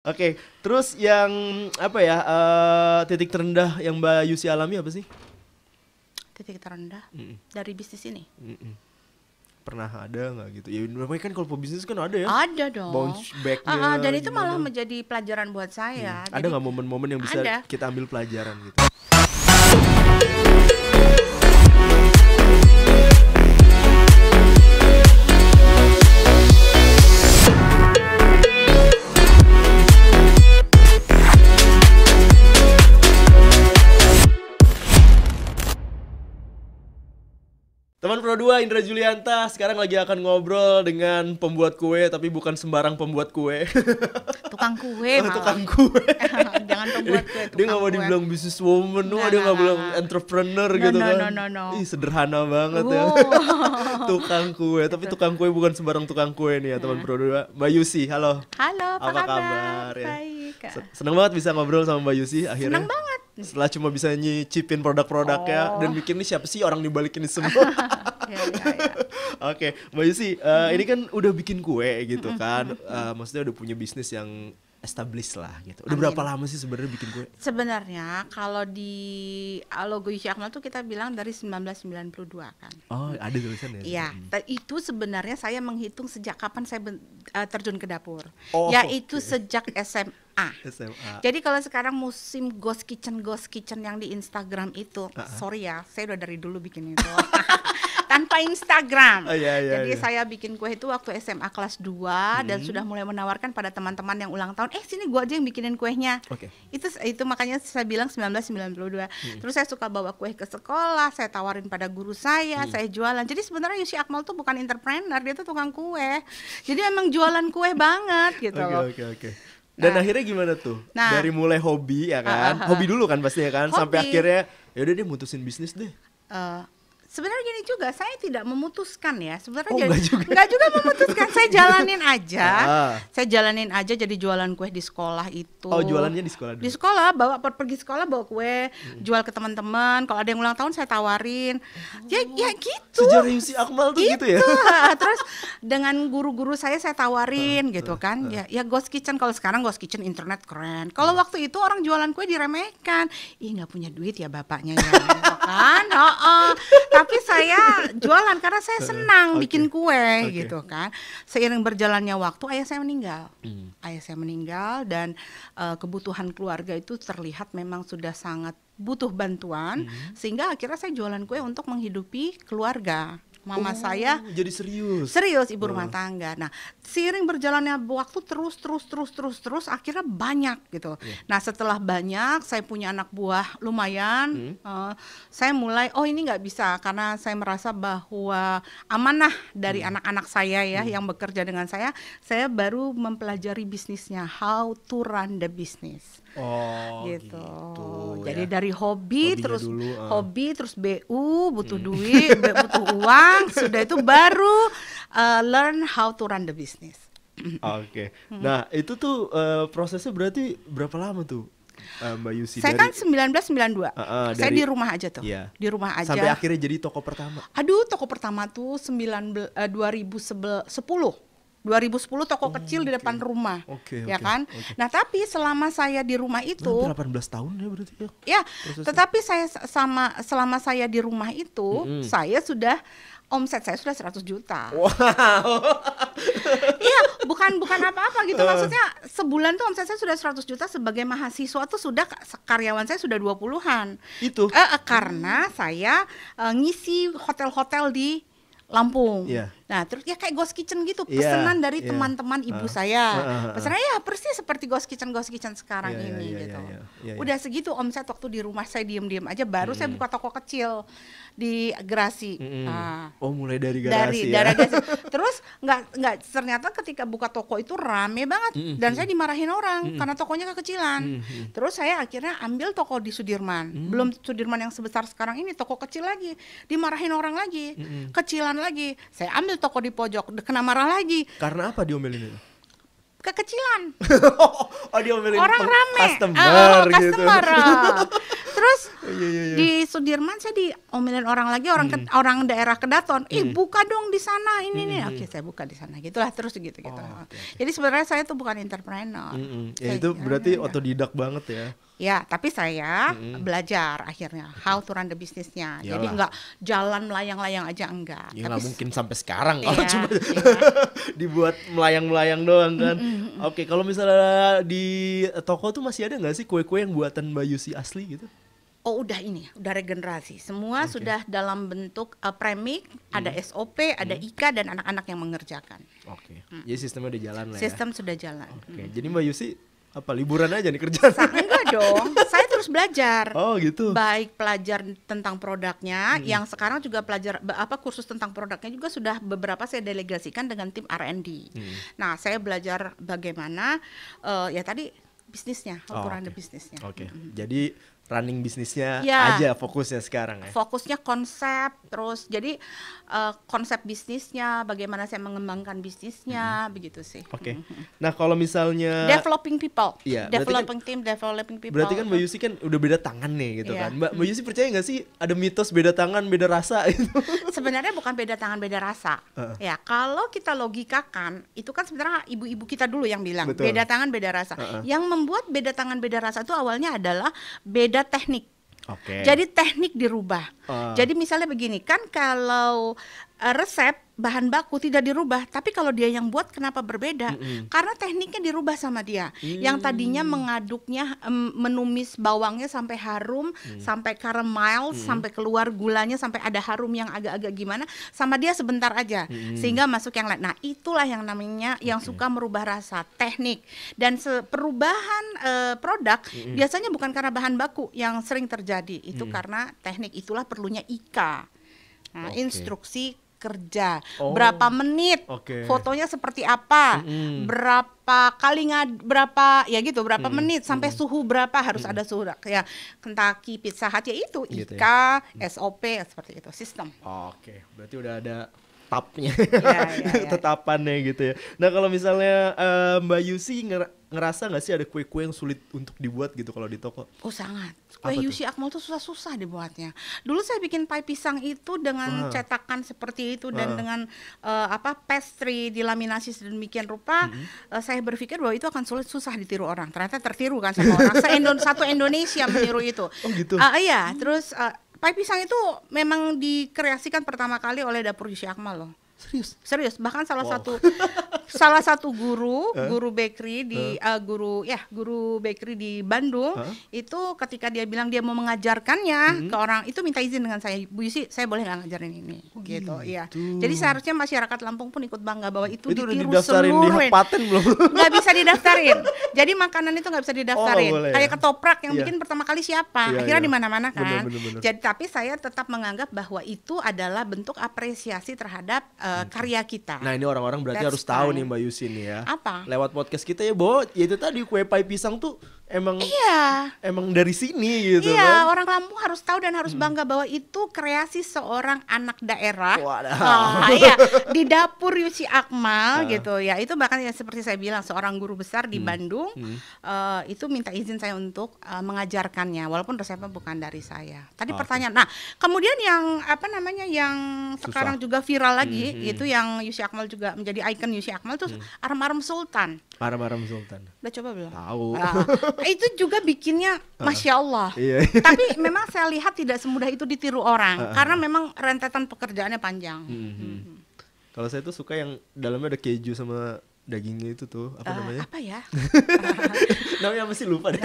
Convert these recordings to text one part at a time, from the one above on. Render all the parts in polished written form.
Oke, terus yang apa ya? Titik terendah yang Mbak Yusi alami apa sih? Titik terendah Mm-mm. dari bisnis ini. Mm-mm. Pernah ada nggak gitu? Ya namanya kan kalau pebisnis kan ada ya. Ada dong. Bounce back-nya Dan itu malah gimana? menjadi pelajaran buat saya. Ada nggak momen-momen yang bisa ada. kita ambil pelajaran gitu? Teman Pro 2 Indra Julianta sekarang lagi akan ngobrol dengan pembuat kue, tapi bukan sembarang pembuat kue. Tukang kue malah. Tukang kue. Jangan pembuat kue, Dia nggak mau kue. dibilang businesswoman, dia nggak bilang entrepreneur gitu kan. No. Ih, sederhana banget ya. Tukang kue, tapi tukang kue bukan sembarang tukang kue nih ya teman Pro 2. Mbak Yusi, halo. Halo, apa kabar ya? Baik. Seneng banget bisa ngobrol sama Mbak Yusi akhirnya. Seneng banget. Setelah cuma bisa nyicipin produk-produknya dan mikir nih siapa sih orang dibalik ini semua. Ya. Oke, Mbak Yusi, ini kan udah bikin kue gitu kan, maksudnya udah punya bisnis yang established lah gitu. Udah berapa lama sih sebenarnya bikin kue? Sebenarnya kalau di logo Yusi Akmal tuh kita bilang dari 1992 kan. Oh, ada tulisannya. Iya, itu sebenarnya saya menghitung sejak kapan saya terjun ke dapur. Oh, yaitu sejak SMA. SMA. Jadi kalau sekarang musim ghost kitchen yang di Instagram itu, sorry ya, saya udah dari dulu bikin itu. Tanpa Instagram. Jadi saya bikin kue itu waktu SMA kelas 2 dan sudah mulai menawarkan pada teman-teman yang ulang tahun, sini gua aja yang bikinin kuenya. Itu makanya saya bilang 1992. Terus saya suka bawa kue ke sekolah, saya tawarin pada guru saya jualan. Jadi sebenarnya Yusi Akmal tuh bukan entrepreneur, dia tuh tukang kue. Jadi emang jualan kue banget gitu loh. Oke. Dan akhirnya gimana tuh? Dari mulai hobi ya kan? Hobi dulu kan pastinya kan? Hobi. Sampai akhirnya ya udah deh mutusin bisnis deh. Sebenarnya gini juga, saya tidak memutuskan ya. Sebenarnya enggak juga memutuskan, saya jalanin aja. Saya jalanin aja jadi jualan kue di sekolah itu. Oh, jualannya di sekolah dulu. Di sekolah, pergi sekolah bawa kue, jual ke teman-teman. Kalau ada yang ulang tahun saya tawarin. Ya gitu. Sejarah Yusi Akmal tuh gitu ya. Terus dengan guru-guru saya tawarin gitu kan. Ya Ghost Kitchen, kalau sekarang Ghost Kitchen internet keren. Kalau waktu itu orang jualan kue diremehkan. Ih, nggak punya duit ya bapaknya ya. Gitu kan. Tapi saya jualan karena saya senang bikin kue gitu kan. Seiring berjalannya waktu ayah saya meninggal dan kebutuhan keluarga itu terlihat memang sudah sangat butuh bantuan, sehingga akhirnya saya jualan kue untuk menghidupi keluarga. Mama saya jadi serius ibu rumah tangga. Nah, seiring berjalannya waktu terus akhirnya banyak gitu. Nah, setelah banyak saya punya anak buah lumayan, saya mulai ini nggak bisa karena saya merasa bahwa amanah dari anak-anak saya ya yang bekerja dengan saya baru mempelajari bisnisnya, how to run the business. Gitu. Jadi dari hobi terus BU butuh duit, butuh uang, sudah itu baru learn how to run the business. Oke. Nah, itu tuh prosesnya berarti berapa lama tuh, Mbak Yusi? Saya kan 1992. Saya di rumah aja tuh. Iya. Di rumah aja. Sampai akhirnya jadi toko pertama. Aduh, toko pertama tuh 2010 toko kecil di depan rumah, kan. Nah, tapi selama saya di rumah itu, 18 tahun ya berarti ya. Ya, tetapi selama saya di rumah itu, omset saya sudah 100 juta. Wow. Iya, bukan apa-apa gitu. Maksudnya sebulan tuh omset saya sudah 100 juta sebagai mahasiswa tuh sudah karyawan saya sudah 20-an. Itu. Karena saya ngisi hotel-hotel di Lampung. Nah, terus ya kayak Ghost Kitchen gitu, pesanan dari teman-teman ibu saya. Pesanan ya persis seperti Ghost Kitchen sekarang ini gitu. Udah segitu omset waktu di rumah saya diem-diem aja, baru saya buka toko kecil di Gerasi. Mulai dari Gerasi dari Gerasi. Terus nggak ternyata ketika buka toko itu rame banget dan saya dimarahin orang karena tokonya kekecilan. Terus saya akhirnya ambil toko di Sudirman. Belum Sudirman yang sebesar sekarang ini, toko kecil lagi. Dimarahin orang lagi. Kecilan lagi. Saya ambil toko di pojok, kena marah lagi. Karena apa diomelin itu? Kekecilan. Diomelin orang rame. Customer gitu. Terus di Sudirman saya diomelin orang lagi, orang daerah Kedaton. Buka dong di sana ini nih. Oke, saya buka di sana. Gitulah terus gitu. Jadi sebenarnya saya tuh bukan entrepreneur. Ya itu berarti otodidak banget ya. Ya, tapi saya belajar akhirnya how to run the businessnya. Jadi nggak jalan melayang-layang aja, enggak. Ya tapi nggak mungkin sampai sekarang kalau iya, cuma iya. dibuat melayang-melayang doang kan. Oke, kalau misalnya di toko tuh masih ada nggak sih kue-kue yang buatan Mbak Yusi asli gitu? Oh udah udah regenerasi. Semua sudah dalam bentuk premix, ada SOP, ada IKA dan anak-anak yang mengerjakan. Oke. Jadi sistemnya udah jalan lah ya. Sistem sudah jalan. Oke. Jadi Mbak Yusi apa liburan aja nih kerjaan? Enggak dong, saya terus belajar. Oh gitu. Baik pelajar tentang produknya, yang sekarang juga kursus tentang produknya juga sudah beberapa saya delegasikan dengan tim R&D. Nah, saya belajar bagaimana ya tadi bisnisnya, how to run the bisnisnya. Oke. Jadi running bisnisnya Ya. aja fokusnya sekarang ya. Fokusnya konsep, terus jadi konsep bisnisnya, bagaimana saya mengembangkan bisnisnya, begitu sih. Oke. Nah, kalau misalnya Developing people, Iya, developing team, developing people. berarti kan Mbak Yusi kan udah beda tangan nih gitu Iya. kan. Mbak Yusi percaya nggak sih ada mitos beda tangan beda rasa itu? Sebenarnya bukan beda tangan beda rasa. Ya, kalau kita logikakan, itu kan sebenarnya ibu-ibu kita dulu yang bilang Betul. beda tangan beda rasa. Yang membuat beda tangan beda rasa itu awalnya adalah beda teknik. Oke. Jadi teknik dirubah. Jadi misalnya begini, kan kalau resep bahan baku tidak dirubah, tapi kalau dia yang buat kenapa berbeda? Karena tekniknya dirubah sama dia. Yang tadinya mengaduknya, menumis bawangnya sampai harum, sampai caramel, sampai keluar gulanya, sampai ada harum yang agak-agak gimana, sama dia sebentar aja, sehingga masuk yang lain. Nah, itulah yang namanya yang suka merubah rasa, teknik. Dan perubahan produk biasanya bukan karena bahan baku yang sering terjadi, itu karena teknik. Itulah perlunya IKA. Nah, instruksi kerja, berapa menit, fotonya seperti apa, berapa kali berapa ya gitu, berapa menit sampai suhu berapa harus ada suhu ya. Kentucky, Pizza Hut ya itu Gitu IKA, SOP seperti itu sistem. Oke, berarti udah ada tapnya, Ya. tetapannya gitu ya. Nah, kalau misalnya Mbak Yusi ngerasa nggak sih ada kue-kue yang sulit untuk dibuat gitu kalau di toko? Oh sangat. Apa Kue tuh? Yusi Akmal tuh susah dibuatnya. Dulu saya bikin pie pisang itu dengan cetakan seperti itu dan dengan pastry dilaminasi sedemikian rupa. Saya berpikir bahwa itu akan susah ditiru orang. Ternyata tertiru kan sama orang. Satu Indonesia meniru itu. Oh gitu. Iya, terus pie pisang itu memang dikreasikan pertama kali oleh dapur Yusi Akmal loh. Serius, bahkan salah satu guru bakery di guru bakery di Bandung itu ketika dia bilang dia mau mengajarkannya ke orang itu minta izin dengan saya, Bu Yusi, saya boleh nggak ngajarin ini gitu. Iya. Jadi seharusnya masyarakat Lampung pun ikut bangga bahwa itu udah ditiru didaftarin di seluruh. hak paten belum? Nggak bisa didaftarin. Jadi makanan itu nggak bisa didaftarin. boleh Kayak ya? ketoprak yang Iya. bikin pertama kali siapa? Iya, Akhirnya iya. di mana-mana kan. Bener. Jadi tapi saya tetap menganggap bahwa itu adalah bentuk apresiasi terhadap karya kita. Nah, ini orang-orang berarti That's harus tahu fine. nih Mbak Yusi nih ya. Apa? Lewat podcast kita ya, Bo, ya itu tadi kue pie pisang tuh emang dari sini gitu Iya, kan. orang Lampung harus tahu dan harus bangga bahwa itu kreasi seorang anak daerah. Wadah. Iya, di dapur Yusi Akmal gitu ya. Itu bahkan ya seperti saya bilang seorang guru besar di Bandung itu minta izin saya untuk mengajarkannya walaupun resepnya bukan dari saya. Tadi pertanyaan. Nah, kemudian yang yang sekarang juga viral lagi itu yang Yusi Akmal juga menjadi ikon Yusi Akmal tuh Arem-arem Sultan. Arem-arem Sultan. Udah coba belum? Tahu. Itu juga bikinnya Masya Allah. Iya. Tapi memang saya lihat tidak semudah itu ditiru orang karena memang rentetan pekerjaannya panjang. Kalau saya tuh suka yang dalamnya ada keju sama dagingnya itu tuh apa namanya? Apa ya? Namanya apa sih, lupa deh.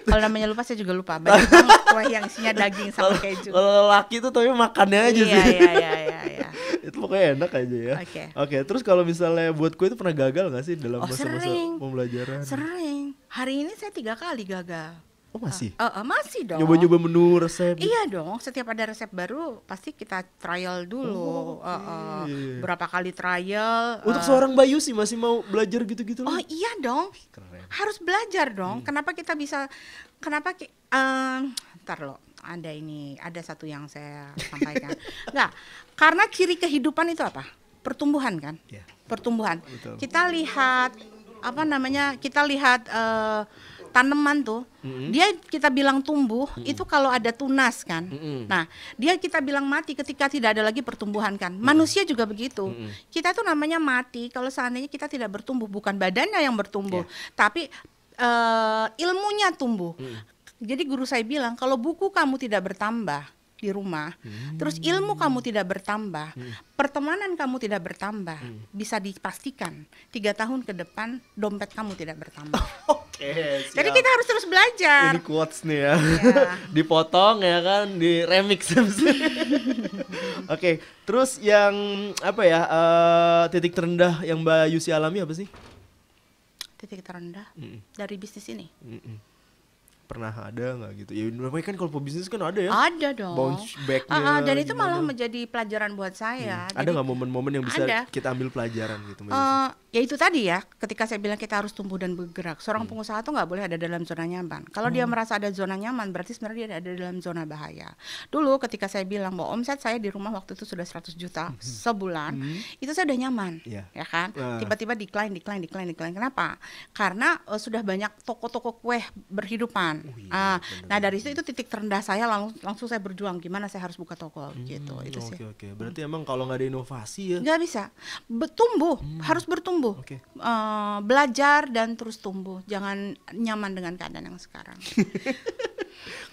Kalau namanya lupa saya juga lupa. Banyak banget kue yang isinya daging sama keju. Kalau laki tuh tapi makannya aja sih. Iya. Itu pokoknya enak aja ya. Oke, terus kalau misalnya buat kue itu pernah gagal nggak sih dalam masa-masa pembelajaran? Sering. Hari ini saya 3 kali gagal. Oh masih? Masih dong. Nyoba-nyoba menu resep? Iya dong, setiap ada resep baru pasti kita trial dulu. Berapa kali trial. Untuk seorang Mbak Yusi masih mau belajar gitu-gitu loh? Oh iya dong, Keren. harus belajar dong. Kenapa kita bisa, ntar loh, ada satu yang saya sampaikan. Enggak, karena ciri kehidupan itu apa? Pertumbuhan kan? Iya. Pertumbuhan. Betul. Kita lihat, tanaman tuh, dia kita bilang tumbuh itu kalau ada tunas kan. Nah, dia kita bilang mati ketika tidak ada lagi pertumbuhan kan. Manusia juga begitu. Kita tuh namanya mati kalau seandainya kita tidak bertumbuh, bukan badannya yang bertumbuh, tapi ilmunya tumbuh. Jadi guru saya bilang kalau buku kamu tidak bertambah di rumah, terus ilmu kamu tidak bertambah, pertemanan kamu tidak bertambah, bisa dipastikan 3 tahun ke depan dompet kamu tidak bertambah. Oke, siap. Jadi kita harus terus belajar. Ini quotes nih ya. Ya. Dipotong ya kan, di remix. Oke, terus yang apa ya, titik terendah yang Mbak Yusi alami apa sih? Titik terendah dari bisnis ini. Pernah ada nggak gitu? Ya namanya kan kalau pebisnis kan ada ya. Ada dong. Bounce back-nya. Dan itu gimana? malah menjadi pelajaran buat saya. Ada nggak momen-momen yang bisa ada. kita ambil pelajaran gitu Mbak Yusi? Ya itu tadi ya, ketika saya bilang kita harus tumbuh dan bergerak. Seorang pengusaha tuh nggak boleh ada dalam zona nyaman. Kalau dia merasa ada zona nyaman, berarti sebenarnya dia ada dalam zona bahaya. Dulu ketika saya bilang bahwa omset saya di rumah waktu itu sudah 100 juta sebulan, itu saya udah nyaman, ya kan? Tiba-tiba decline. Kenapa? Karena sudah banyak toko-toko kue berhidupan. Nah dari itu titik terendah saya, langsung saya berjuang gimana saya harus buka toko gitu. Itu sih. Oke. Berarti emang kalau nggak ada inovasi ya. Nggak bisa. Bertumbuh, harus bertumbuh. Belajar dan terus tumbuh. Jangan nyaman dengan keadaan yang sekarang.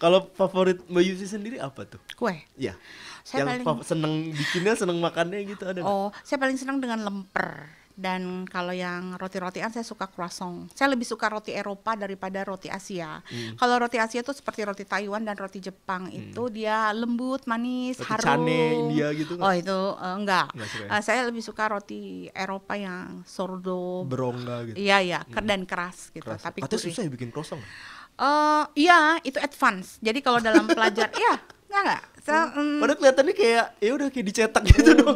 Kalau favorit Mbak Yusi sendiri apa tuh? Kue. Iya. Saya Yang seneng bikinnya, seneng makannya gitu ada nggak? Saya paling senang dengan lemper. Dan kalau yang roti-rotian saya suka croissant. Saya lebih suka roti Eropa daripada roti Asia. Kalau roti Asia itu seperti roti Taiwan dan roti Jepang itu dia lembut, manis, Roti harum. cane India gitu Oh itu enggak. Suka ya? Saya lebih suka roti Eropa yang sourdough. Berongga gitu. Iya, dan keras gitu. Keras. Tapi Katanya gurih. susah ya bikin croissant? Iya, itu advance. Jadi kalau dalam pelajar, ya enggak. Padahal kelihatannya kayak ya udah kayak dicetak gitu dong.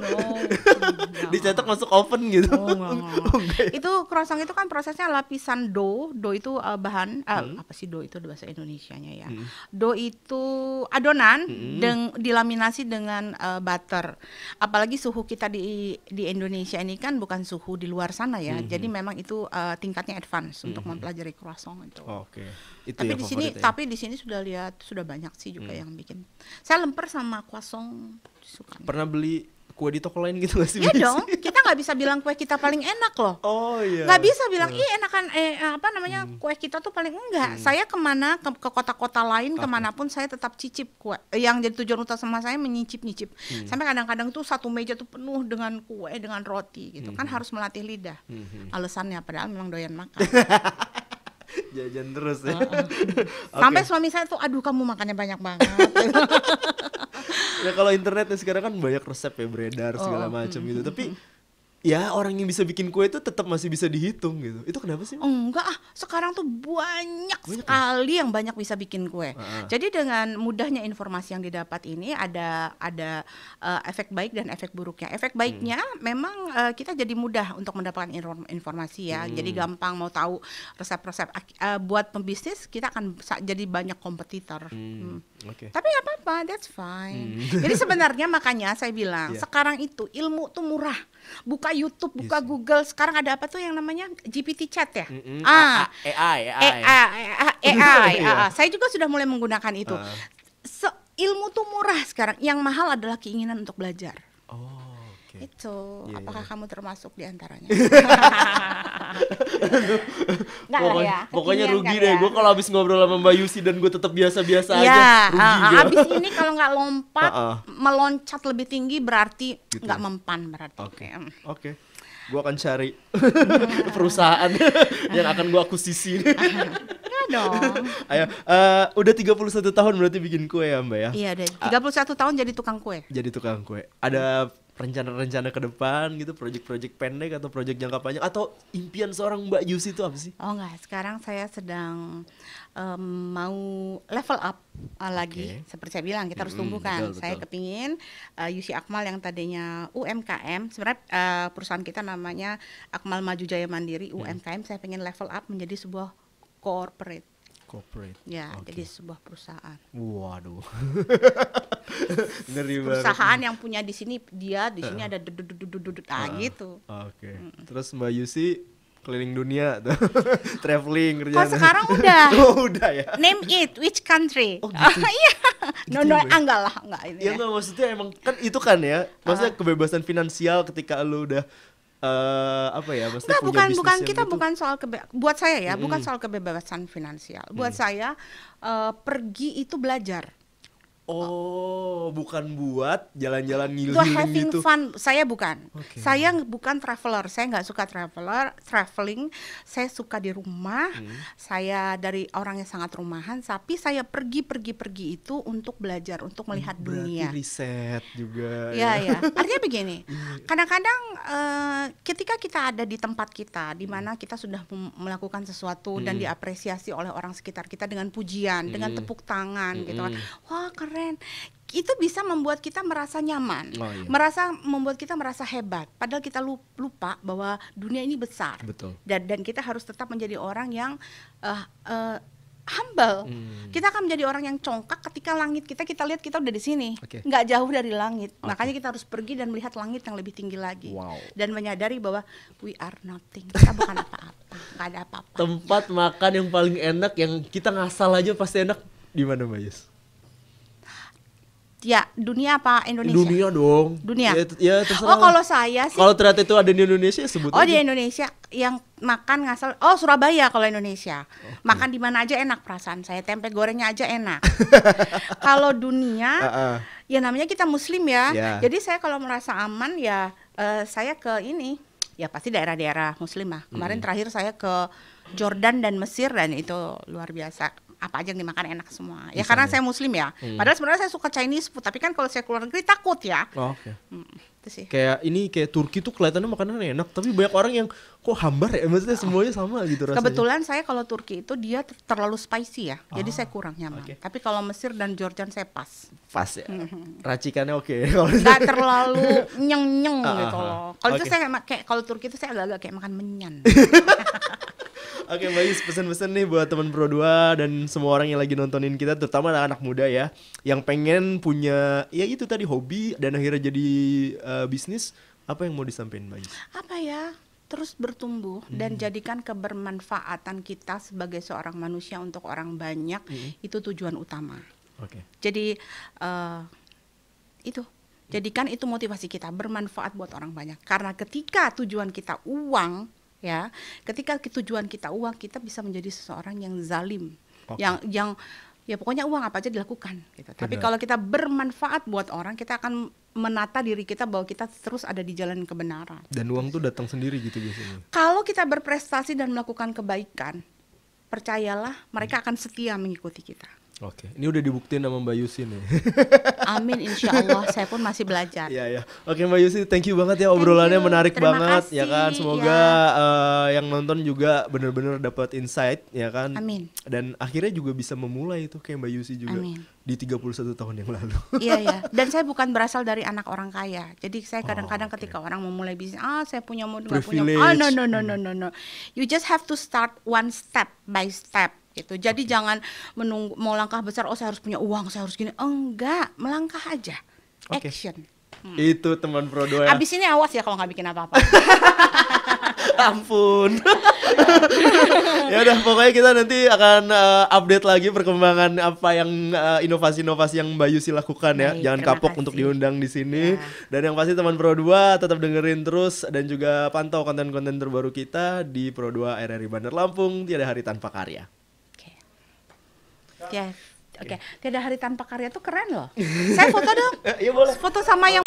Dicetak masuk oven gitu. Enggak. Itu croissant itu kan prosesnya lapisan dough. Dough itu bahan apa sih dough itu bahasa Indonesianya ya. Dough itu adonan dilaminasi dengan butter. Apalagi suhu kita di Indonesia ini kan bukan suhu di luar sana ya. Jadi memang itu tingkatnya advance untuk mempelajari croissant itu. Oke. Itu Tapi ya di sini favoritnya. tapi di sini sudah banyak sih juga yang bikin. Saya lemper sama croissant suka. Pernah beli kue di toko lain gitu gak sih? Iya dong, kita nggak bisa bilang kue kita paling enak loh. Oh iya. Nggak bisa bilang, enakan kue kita tuh paling enggak. Saya ke kota-kota lain, kemanapun saya tetap cicip kue. Yang jadi tujuan utama saya menyicip-nyicip. Sampai kadang-kadang tuh satu meja tuh penuh dengan kue, dengan roti gitu. Kan harus melatih lidah. Alasannya padahal memang doyan makan. Jajan terus ya. Sampai suami saya tuh, aduh kamu makannya banyak banget. Ya kalau internet sekarang kan banyak resep ya beredar segala macam gitu. Tapi ya orang yang bisa bikin kue itu tetap masih bisa dihitung gitu. Itu kenapa sih? Enggak, sekarang tuh banyak sekali yang banyak bisa bikin kue. Jadi dengan mudahnya informasi yang didapat ini ada efek baik dan efek buruknya. Efek baiknya memang kita jadi mudah untuk mendapatkan informasi ya. Jadi gampang mau tahu resep-resep. Buat pembisnis kita akan jadi banyak kompetitor. Tapi nggak apa-apa, that's fine. Jadi sebenarnya makanya saya bilang sekarang itu ilmu tuh murah. Buka YouTube, buka Google. Sekarang ada apa tuh yang namanya GPT Chat ya? AI. Saya juga sudah mulai menggunakan itu. Ilmu tuh murah sekarang. Yang mahal adalah keinginan untuk belajar. Itu, apakah kamu termasuk di antaranya? Pokoknya rugi deh. Gue kalau habis ngobrol sama Mbak Yusi dan gue tetap biasa-biasa aja. Rugi abis ini kalau nggak lompat, meloncat lebih tinggi berarti nggak mempan berarti. Oke. Gue akan cari perusahaan yang akan gue akuisisi. Ya dong. Ayo, udah 31 tahun berarti bikin kue ya Mbak ya? Iya deh, 31 tahun jadi tukang kue. Jadi tukang kue. Ada rencana-rencana ke depan gitu, proyek-proyek pendek atau proyek jangka panjang atau impian seorang Mbak Yusi itu apa sih? Oh enggak, sekarang saya sedang mau level up lagi. Seperti saya bilang kita harus tumbuh kan. Saya kepingin Yusi Akmal yang tadinya UMKM, sebenarnya perusahaan kita namanya Akmal Maju Jaya Mandiri UMKM. Saya pengen level up menjadi sebuah corporate. Ya, jadi sebuah perusahaan. Waduh. Ngeri banget. Perusahaan yang punya di sini dia, di sini ada gitu. Oke. Terus Mbak Yusi keliling dunia tuh. Traveling kerjaan. Kalau sekarang udah. Oh, udah ya. Name it, which country? Oh, gitu. Iya. No, Gitu no, ya? enggak lah, enggak ini. Ya Ya. enggak, maksudnya emang kan itu kan ya. Maksudnya kebebasan finansial ketika lu udah apa ya? Maksudnya Enggak, punya bukan bisnis bukan yang kita gitu. bukan soal buat saya ya, bukan soal kebebasan finansial. Buat saya pergi itu belajar. Oh, bukan buat jalan-jalan Itu ngil-ngiling having gitu. fun, saya bukan. Oke. Saya bukan traveler, saya nggak suka traveling. Saya suka di rumah. Saya dari orang yang sangat rumahan, tapi saya pergi itu untuk belajar, untuk melihat dunia. Berarti riset juga. Ya, ya. Artinya begini, kadang-kadang ketika kita ada di tempat kita, di mana kita sudah melakukan sesuatu dan diapresiasi oleh orang sekitar kita dengan pujian, dengan tepuk tangan, gitu kan. Wah, keren. Itu bisa membuat kita merasa nyaman, Oh, iya. membuat kita merasa hebat. Padahal kita lupa bahwa dunia ini besar. Betul. Dan kita harus tetap menjadi orang yang humble. Kita akan menjadi orang yang congkak ketika langit kita lihat kita udah di sini, Oke. nggak jauh dari langit. Makanya kita harus pergi dan melihat langit yang lebih tinggi lagi. Wow. Dan menyadari bahwa we are nothing. Kita bukan apa-apa, nggak ada apa-apa. Tempat makan yang paling enak yang kita ngasal aja pasti enak di mana, Mbak Yus? Ya, dunia apa Indonesia? Dunia dong. Dunia. Ya terserah. Oh, kalau saya sih, Kalau ternyata itu ada di Indonesia sebut oh aja. di Indonesia yang makan ngasal. Oh, Surabaya kalau Indonesia. Makan di mana aja enak perasaan saya. Tempe gorengnya aja enak. Kalau dunia, ya namanya kita Muslim ya. Ya. Jadi saya kalau merasa aman ya saya ke ini. Ya pasti daerah-daerah Muslim lah. Kemarin terakhir saya ke Jordan dan Mesir dan itu luar biasa. Apa aja yang dimakan enak semua. Ya karena saya Muslim ya. Padahal sebenarnya saya suka Chinese food, tapi kan kalau saya keluar negeri takut ya. Oh, oke. Itu sih. Kayak Turki tuh kelihatannya makanan enak, tapi banyak orang yang kok hambar ya, maksudnya semuanya sama gitu rasanya. Kebetulan saya kalau Turki itu dia terlalu spicy ya, jadi saya kurang nyaman. Oke. Tapi kalau Mesir dan Jordan saya pas, Pas ya. Racikannya oke. Kalau nggak terlalu nyeng gitu loh. Kalau itu Oke. saya kayak kalau Turki itu saya agak-agak kayak makan menyan. Oke, Mbak Yus, pesan-pesan nih buat teman Pro 2 dan semua orang yang lagi nontonin kita, terutama anak-anak muda ya, yang pengen punya ya itu tadi hobi dan akhirnya jadi bisnis, apa yang mau disampaikan, Mbak Yus? Apa ya? Terus bertumbuh dan jadikan kebermanfaatan kita sebagai seorang manusia untuk orang banyak itu tujuan utama. Oke. Jadi itu jadikan itu motivasi kita, bermanfaat buat orang banyak. Karena ketika tujuan kita uang, ya, ketika tujuan kita uang, kita bisa menjadi seseorang yang zalim, Oke. yang ya pokoknya uang apa aja dilakukan. Gitu. Tapi Benar. kalau kita bermanfaat buat orang, kita akan menata diri kita bahwa kita terus ada di jalan kebenaran. Dan uang tuh datang sendiri gitu biasanya. Kalau kita berprestasi dan melakukan kebaikan, percayalah mereka akan setia mengikuti kita. Oke, ini udah dibuktiin sama Mbak Yusi nih. Amin, insya Allah. Saya pun masih belajar. Iya ya. Oke, Mbak Yusi, thank you banget ya, obrolannya you. menarik Terima banget kasih, ya kan. Semoga ya. yang nonton juga benar-benar dapat insight ya kan. Amin. Dan akhirnya juga bisa memulai itu kayak Mbak Yusi juga. Amin. Di 31 tahun yang lalu. Iya ya. Dan saya bukan berasal dari anak orang kaya. Jadi saya kadang-kadang oke. ketika orang memulai bisnis, saya punya modal, nggak punya. Privilege. No. You just have to start one step by step gitu. Jadi jangan menunggu mau langkah besar, saya harus punya uang, saya harus gini. Enggak, melangkah aja. Oke. Action. Itu teman Pro 2 ya. Abis ini awas ya kalau nggak bikin apa-apa. Ampun. Ya udah, pokoknya kita nanti akan update lagi perkembangan apa yang inovasi-inovasi yang Mbak Yusi lakukan ya. Baik, Jangan terima kapok kasih. untuk diundang di sini. Ya. Dan yang pasti teman Pro 2 tetap dengerin terus dan juga pantau konten-konten terbaru kita di Pro 2 RRI Bandar Lampung. Tiada hari tanpa karya. Oke. Ya. Oke, tiada hari tanpa karya tuh keren loh. Saya foto dong. Iya boleh. Foto sama yang